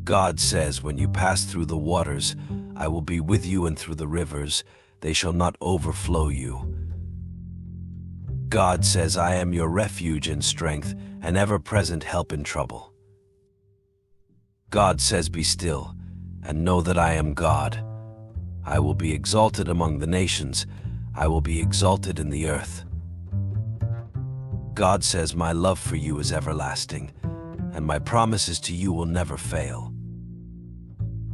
God says, when you pass through the waters, I will be with you, and through the rivers, they shall not overflow you. God says, I am your refuge and strength, an ever-present help in trouble. God says, be still, and know that I am God. I will be exalted among the nations. I will be exalted in the earth. God says, my love for you is everlasting, and my promises to you will never fail.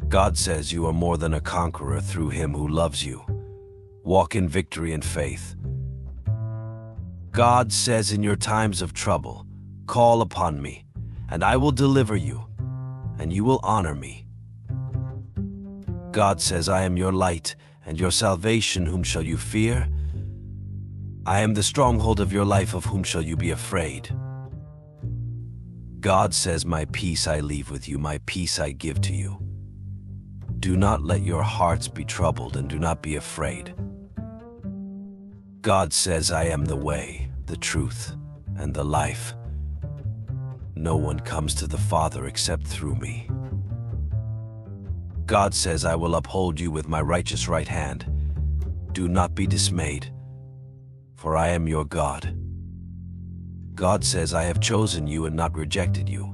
God says, you are more than a conqueror through him who loves you. Walk in victory and faith. God says, in your times of trouble, call upon me, and I will deliver you, and you will honor me. God says, I am your light and your salvation. Whom shall you fear? I am the stronghold of your life. Of whom shall you be afraid? God says, my peace I leave with you, my peace I give to you. Do not let your hearts be troubled, and do not be afraid. God says, I am the way, the truth, and the life. No one comes to the Father except through me. God says, I will uphold you with my righteous right hand. Do not be dismayed, for I am your God. God says, I have chosen you and not rejected you.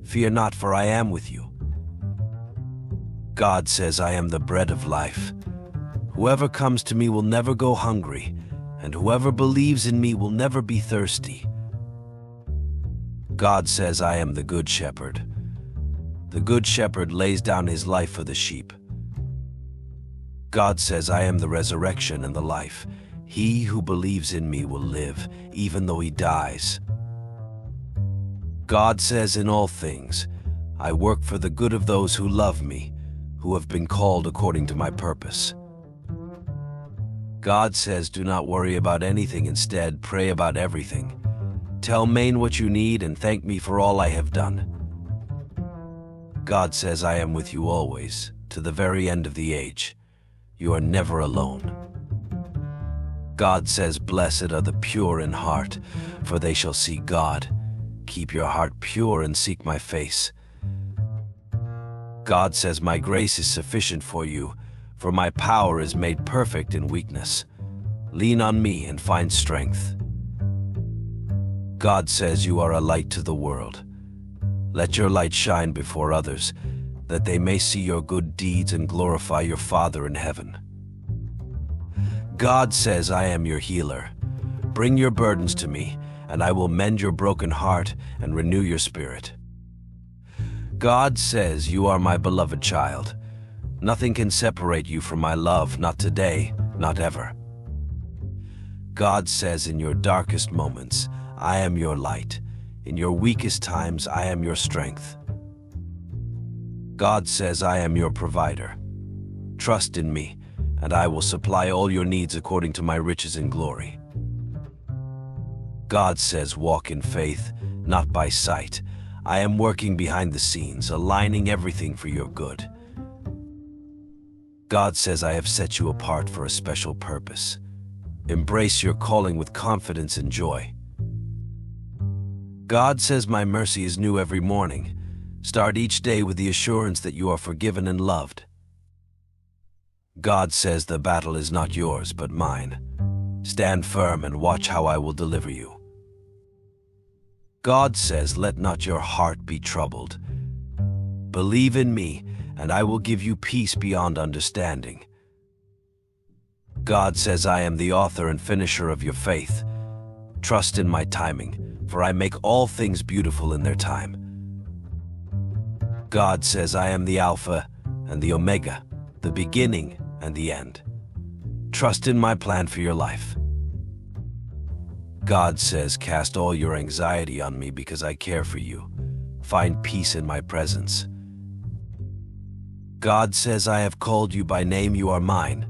Fear not, for I am with you. God says, I am the bread of life. Whoever comes to me will never go hungry, and whoever believes in me will never be thirsty. God says, I am the good shepherd. The good shepherd lays down his life for the sheep. God says, I am the resurrection and the life. He who believes in me will live, even though he dies. God says, in all things, I work for the good of those who love me, who have been called according to my purpose. God says, do not worry about anything. Instead, pray about everything. Tell me what you need and thank me for all I have done. God says, I am with you always, to the very end of the age. You are never alone. God says, blessed are the pure in heart, for they shall see God. Keep your heart pure and seek my face. God says, my grace is sufficient for you, for my power is made perfect in weakness. Lean on me and find strength. God says, you are a light to the world. Let your light shine before others, that they may see your good deeds and glorify your Father in heaven. God says, I am your healer. Bring your burdens to me, and I will mend your broken heart and renew your spirit. God says, you are my beloved child. Nothing can separate you from my love, not today, not ever. God says, in your darkest moments, I am your light. In your weakest times, I am your strength. God says, I am your provider. Trust in me, and I will supply all your needs according to my riches and glory. God says, walk in faith, not by sight. I am working behind the scenes, aligning everything for your good. God says, I have set you apart for a special purpose. Embrace your calling with confidence and joy. God says, my mercy is new every morning. Start each day with the assurance that you are forgiven and loved. God says, the battle is not yours, but mine. Stand firm and watch how I will deliver you. God says, let not your heart be troubled. Believe in me, and I will give you peace beyond understanding. God says, I am the author and finisher of your faith. Trust in my timing, for I make all things beautiful in their time. God says, I am the Alpha and the Omega, the beginning and the end. Trust in my plan for your life. God says, cast all your anxiety on me because I care for you. Find peace in my presence. God says, I have called you by name, you are mine.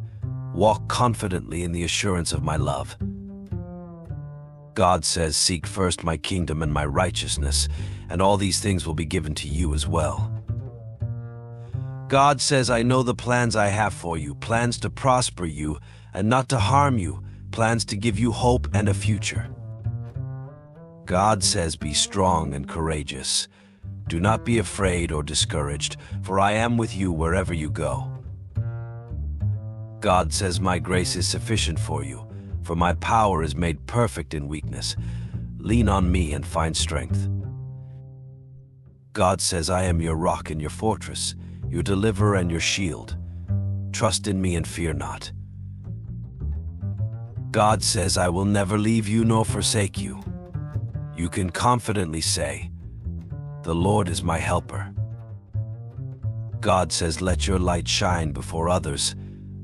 Walk confidently in the assurance of my love. God says, seek first my kingdom and my righteousness, and all these things will be given to you as well. God says, I know the plans I have for you, plans to prosper you and not to harm you, plans to give you hope and a future. God says, be strong and courageous. Do not be afraid or discouraged, for I am with you wherever you go. God says, my grace is sufficient for you, for my power is made perfect in weakness. Lean on me and find strength. God says, I am your rock and your fortress, your deliverer and your shield. Trust in me and fear not. God says, I will never leave you nor forsake you. You can confidently say, the Lord is my helper. God says, let your light shine before others,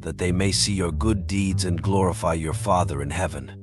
that they may see your good deeds and glorify your Father in heaven.